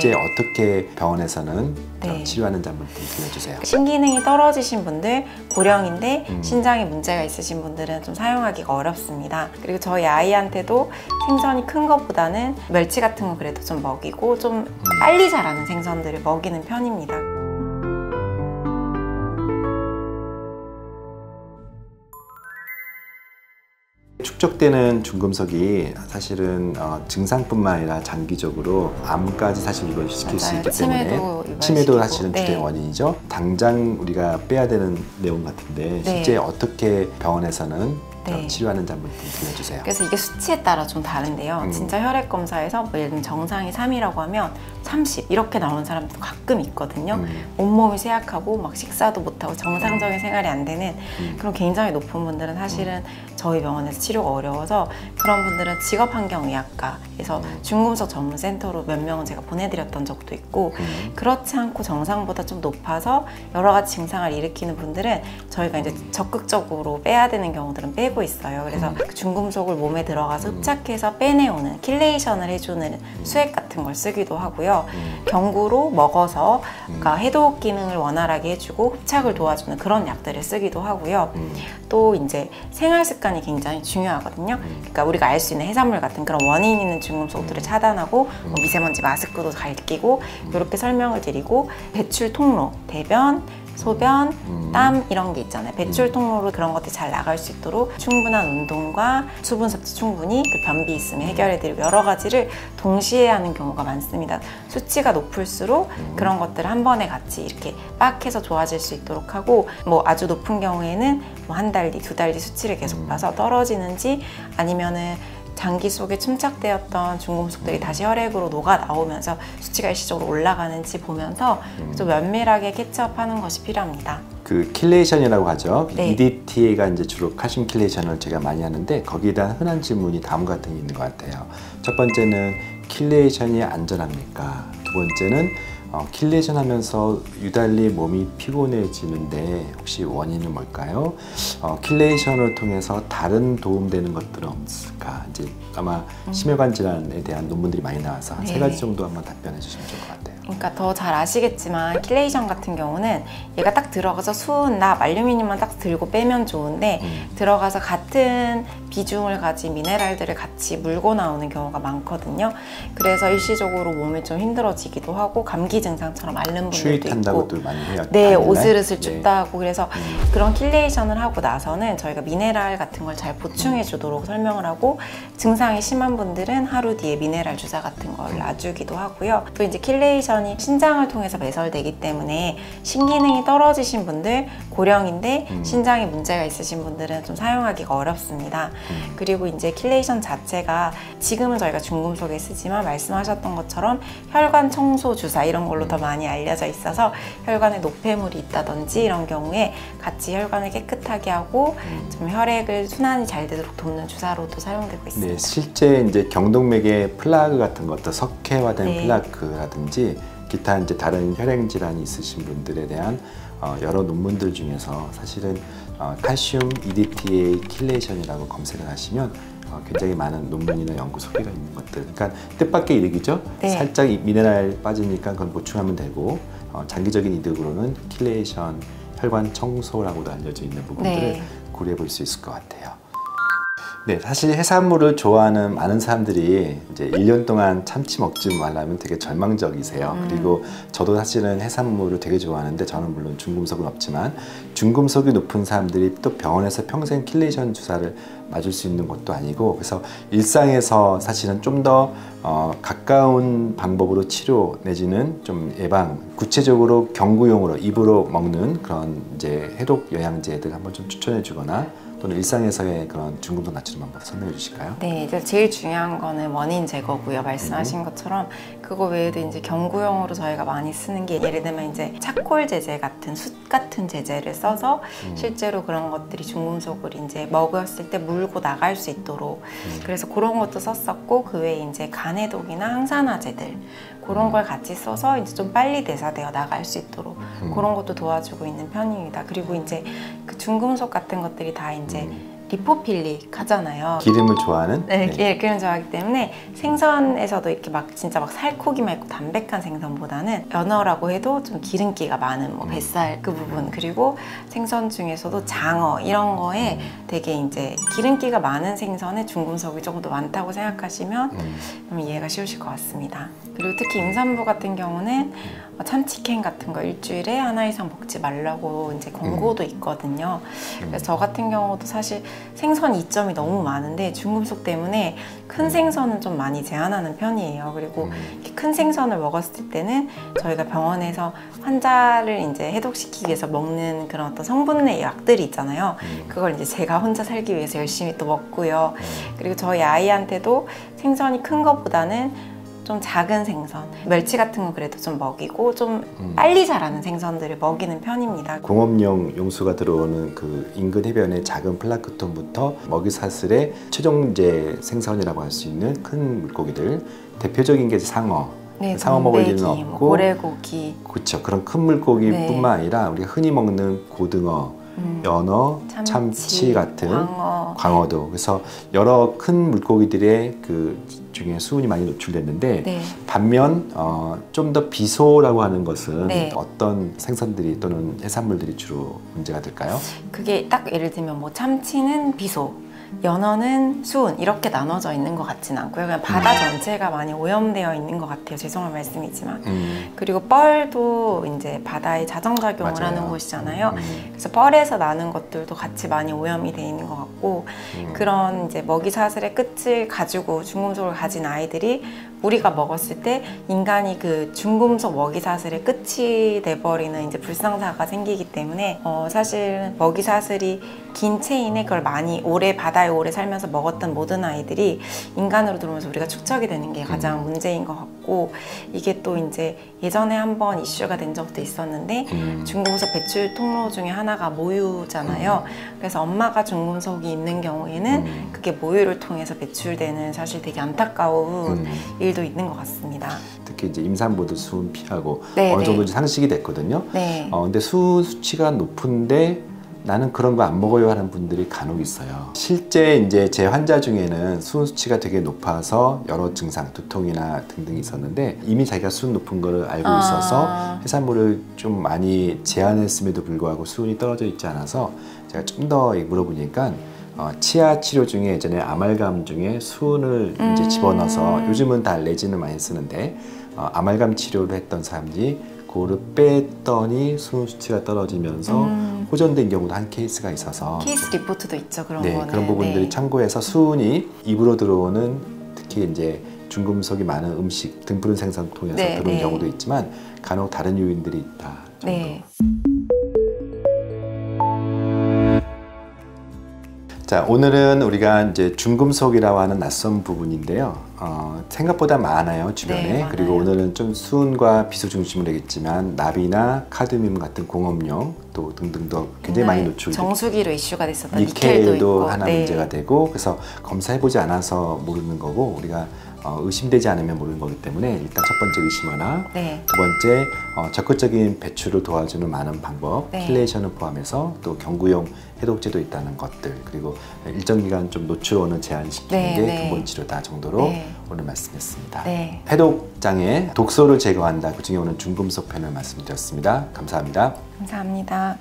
실제 어떻게 병원에서는 네. 치료하는지 한번 들려주세요. 신기능이 떨어지신 분들, 고령인데 신장에 문제가 있으신 분들은 좀 사용하기가 어렵습니다. 그리고 저희 아이한테도 생선이 큰 것보다는 멸치 같은 거 그래도 좀 먹이고 좀 빨리 자라는 생선들을 먹이는 편입니다. 축적되는 중금속이 사실은 증상뿐만 아니라 장기적으로 암까지 사실 유발시킬 수 있기 때문에 치매도 사실은 주된 원인이죠. 당장 우리가 빼야 되는 내용 같은데 실제 어떻게 병원에서는 치료하는지 한번 들려주세요. 그래서 이게 수치에 따라 좀 다른데요. 진짜 혈액 검사에서 뭐 예를 들면 정상이 3이라고 하면 30 이렇게 나오는 사람도 가끔 있거든요. 온몸이 쇠약하고 막 식사도 못하고 정상적인 생활이 안 되는 그런 굉장히 높은 분들은 사실은 저희 병원에서 치료가 어려워서 그런 분들은 직업환경의학과에서 중금속 전문센터로 몇 명은 제가 보내드렸던 적도 있고 그렇지 않고 정상보다 좀 높아서 여러 가지 증상을 일으키는 분들은 저희가 이제 적극적으로 빼야 되는 경우들은 빼고 있어요. 그래서 중금속을 몸에 들어가서 흡착해서 빼내오는 킬레이션을 해주는 수액 같은 걸 쓰기도 하고요. 경구로 먹어서 그러니까 해독 기능을 원활하게 해주고 흡착을 도와주는 그런 약들을 쓰기도 하고요. 또 이제 생활 습관이 굉장히 중요하거든요. 그러니까 우리가 알 수 있는 해산물 같은 그런 원인 있는 중금속들을 차단하고 뭐 미세먼지 마스크도 잘 끼고 이렇게 설명을 드리고 배출 통로, 대변, 소변, 땀 이런 게 있잖아요. 배출 통로로 그런 것들이 잘 나갈 수 있도록 충분한 운동과 수분 섭취 충분히 그 변비 있으면 해결해드리고 여러 가지를 동시에 하는 경우가 많습니다. 수치가 높을수록 그런 것들을 한 번에 같이 이렇게 빡 해서 좋아질 수 있도록 하고 뭐 아주 높은 경우에는 뭐 한 달 뒤, 두 달 뒤 수치를 계속 봐서 떨어지는지 아니면은 장기 속에 침착되었던 중금속들이 다시 혈액으로 녹아 나오면서 수치가 일시적으로 올라가는지 보면서 좀 면밀하게 캐치업하는 것이 필요합니다. 그 킬레이션이라고 하죠. EDTA가 이제 주로 칼슘 킬레이션을 제가 많이 하는데 거기에 대한 흔한 질문이 다음과 같은 게 있는 것 같아요. 첫 번째는 킬레이션이 안전합니까? 두 번째는 킬레이션 하면서 유달리 몸이 피곤해지는데 혹시 원인은 뭘까요? 킬레이션을 통해서 다른 도움되는 것들은 없을까? 이제 아마 심혈관 질환에 대한 논문들이 많이 나와서 한 3가지 정도 한번 답변해 주시면 좋을 것 같아요. 그러니까 더 잘 아시겠지만 킬레이션 같은 경우는 얘가 딱 들어가서 수은납, 알루미늄만 딱 들고 빼면 좋은데 들어가서 같은 비중을 가진 미네랄들을 같이 물고 나오는 경우가 많거든요. 그래서 일시적으로 몸이 좀 힘들어지기도 하고 감기 증상처럼 앓는 분들도 추위 있고 탄다고도 많이 해요. 네, 오슬오슬 춥다고 그래서 그런 킬레이션을 하고 나서는 저희가 미네랄 같은 걸 잘 보충해 주도록 설명을 하고 증상이 심한 분들은 하루 뒤에 미네랄 주사 같은 걸 놔주기도 하고요. 또 이제 킬레이션이 신장을 통해서 배설되기 때문에 신기능이 떨어지신 분들, 고령인데 신장에 문제가 있으신 분들은 좀 사용하기가 어렵습니다. 그리고 이제 킬레이션 자체가 지금은 저희가 중금속에 쓰지만 말씀하셨던 것처럼 혈관 청소 주사 이런 걸로 더 많이 알려져 있어서 혈관에 노폐물이 있다든지 이런 경우에 같이 혈관을 깨끗하게 하고 좀 혈액을 순환이 잘 되도록 돕는 주사로도 사용되고 있습니다. 네, 실제 이제 경동맥의 플라그 같은 것도 석회화된 플라크라든지 기타 이제 다른 혈행 질환이 있으신 분들에 대한 여러 논문들 중에서 사실은 칼슘 EDTA 킬레이션이라고 검색을 하시면 굉장히 많은 논문이나 연구 소개가 있는 것들. 그러니까 뜻밖의 이득이죠. 살짝 미네랄 빠지니까 그건 보충하면 되고 장기적인 이득으로는 킬레이션, 혈관 청소라고도 알려져 있는 부분들을 고려해 볼 수 있을 것 같아요. 네, 사실 해산물을 좋아하는 많은 사람들이 이제 1년 동안 참치 먹지 말라면 되게 절망적이세요. 그리고 저도 사실은 해산물을 되게 좋아하는데 저는 물론 중금속은 없지만 중금속이 높은 사람들이 또 병원에서 평생 킬레이션 주사를 맞을 수 있는 것도 아니고 그래서 일상에서 사실은 좀 더 가까운 방법으로 치료 내지는 좀 예방, 구체적으로 경구용으로 입으로 먹는 그런 이제 해독 영양제들 한번 좀 추천해 주거나 또는 일상에서의 그런 중금속 나트륨 한번 설명해 주실까요? 네, 이제 제일 중요한 거는 원인 제거고요. 말씀하신 것처럼 그거 외에도 이제 경구용으로 저희가 많이 쓰는 게 예를 들면 이제 차콜 제제 같은 숯 같은 제제를 써서 실제로 그런 것들이 중금속을 이제 먹었을 때 물고 나갈 수 있도록 그래서 그런 것도 썼었고 그 외에 이제 간해독이나 항산화제들 그런 걸 같이 써서 이제 좀 빨리 대사되어 나갈 수 있도록 그런 것도 도와주고 있는 편입니다. 그리고 이제 그 중금속 같은 것들이 다 이제 리포필릭 하잖아요. 기름을 좋아하는? 네, 기름 좋아하기 때문에 생선에서도 이렇게 막 진짜 막 살코기만 있고 담백한 생선보다는 연어라고 해도 좀 기름기가 많은 뭐 뱃살 그 부분, 그리고 생선 중에서도 장어 이런 거에 되게 이제 기름기가 많은 생선에 중금속이 조금 더 많다고 생각하시면 좀 이해가 쉬우실 것 같습니다. 그리고 특히 임산부 같은 경우는 참치캔 같은 거 일주일에 하나 이상 먹지 말라고 이제 권고도 있거든요. 그래서 저 같은 경우도 사실 생선 이점이 너무 많은데 중금속 때문에 큰 생선은 좀 많이 제한하는 편이에요. 그리고 이렇게 큰 생선을 먹었을 때는 저희가 병원에서 환자를 이제 해독시키기 위해서 먹는 그런 어떤 성분의 약들이 있잖아요. 그걸 이제 제가 혼자 살기 위해서 열심히 또 먹고요. 그리고 저희 아이한테도 생선이 큰 것보다는 좀 작은 생선, 멸치 같은 건 그래도 좀 먹이고 좀 빨리 자라는 생선들을 먹이는 편입니다. 공업용 용수가 들어오는 그 인근 해변의 작은 플랑크톤부터 먹이사슬의 최종제 생선이라고 할 수 있는 큰 물고기들, 대표적인 게 상어. 네, 상어 먹을 일은 뭐 없고 고래고기, 그렇죠. 그런 큰 물고기뿐만 아니라 우리가 흔히 먹는 고등어, 연어, 참치 같은 광어도, 그래서 여러 큰 물고기들의 그 중에 수은이 많이 노출됐는데 반면 좀 더 비소라고 하는 것은 어떤 생선들이 또는 해산물들이 주로 문제가 될까요? 그게 딱 예를 들면 뭐 참치는 비소, 연어는 수은 이렇게 나눠져 있는 것 같진 않고요. 그냥 바다 전체가 많이 오염되어 있는 것 같아요. 죄송한 말씀이지만. 그리고 뻘도 이제 바다에 자정작용을 하는 곳이잖아요. 그래서 뻘에서 나는 것들도 같이 많이 오염이 돼 있는 것 같고, 그런 이제 먹이 사슬의 끝을 가지고 중금속을 가진 아이들이 우리가 먹었을 때 인간이 그 중금속 먹이 사슬의 끝이 돼버리는 이제 불상사가 생기기 때문에 사실 먹이 사슬이 긴 체인에 그걸 많이 바다에 오래 살면서 먹었던 모든 아이들이 인간으로 들어오면서 우리가 축적이 되는 게 가장 문제인 것 같고, 이게 또 이제 예전에 한번 이슈가 된 적도 있었는데 중금속 배출 통로 중에 하나가 모유잖아요. 그래서 엄마가 중금속이 있는 경우에는 그게 모유를 통해서 배출되는 사실 되게 안타까운 일도 있는 것 같습니다. 특히 이제 임산부들 수은 피하고 어느 정도 상식이 됐거든요. 근데 수은 수치가 높은데 나는 그런 거 안 먹어요 하는 분들이 간혹 있어요. 실제 이제 제 환자 중에는 수은 수치가 되게 높아서 여러 증상, 두통이나 등등이 있었는데 이미 자기가 수은 높은 거를 알고 있어서 해산물을 좀 많이 제한했음에도 불구하고 수은이 떨어져 있지 않아서 제가 좀 더 물어보니까 치아 치료 중에 예전에 아말감 중에 수은을 이제 집어넣어서, 요즘은 다 레진을 많이 쓰는데 아말감 치료를 했던 사람들이 그거를 뺐더니 수은 수치가 떨어지면서 호전된 경우도 한 케이스가 있어서, 케이스 리포트도 있죠. 그런 거는. 그런 부분들이 참고해서 수은이 입으로 들어오는 특히 이제 중금속이 많은 음식, 등푸른 생선 통해서 들어오는 경우도 있지만 간혹 다른 요인들이 있다 정도. 자, 오늘은 우리가 이제 중금속이라고 하는 낯선 부분인데요. 생각보다 많아요, 주변에. 많아요. 그리고 오늘은 좀 수은과 비소 중심으로 하겠지만 나비나 카드뮴 같은 공업용 또 등등도 굉장히 많이 노출되고, 정수기로 이슈가 됐었던 니켈도 있고. 하나 문제가 되고, 그래서 검사해보지 않아서 모르는 거고, 우리가 의심되지 않으면 모르는 거기 때문에 일단 첫 번째 의심하나, 두 번째 적극적인 배출을 도와주는 많은 방법, 킬레이션을 포함해서 또 경구용 해독제도 있다는 것들, 그리고 일정 기간 좀 노출원을 제한시키는 게 근본 치료다 정도로 오늘 말씀했습니다. 해독장애, 독소를 제거한다, 그중에 오늘 중금속 편을 말씀드렸습니다. 감사합니다. 감사합니다.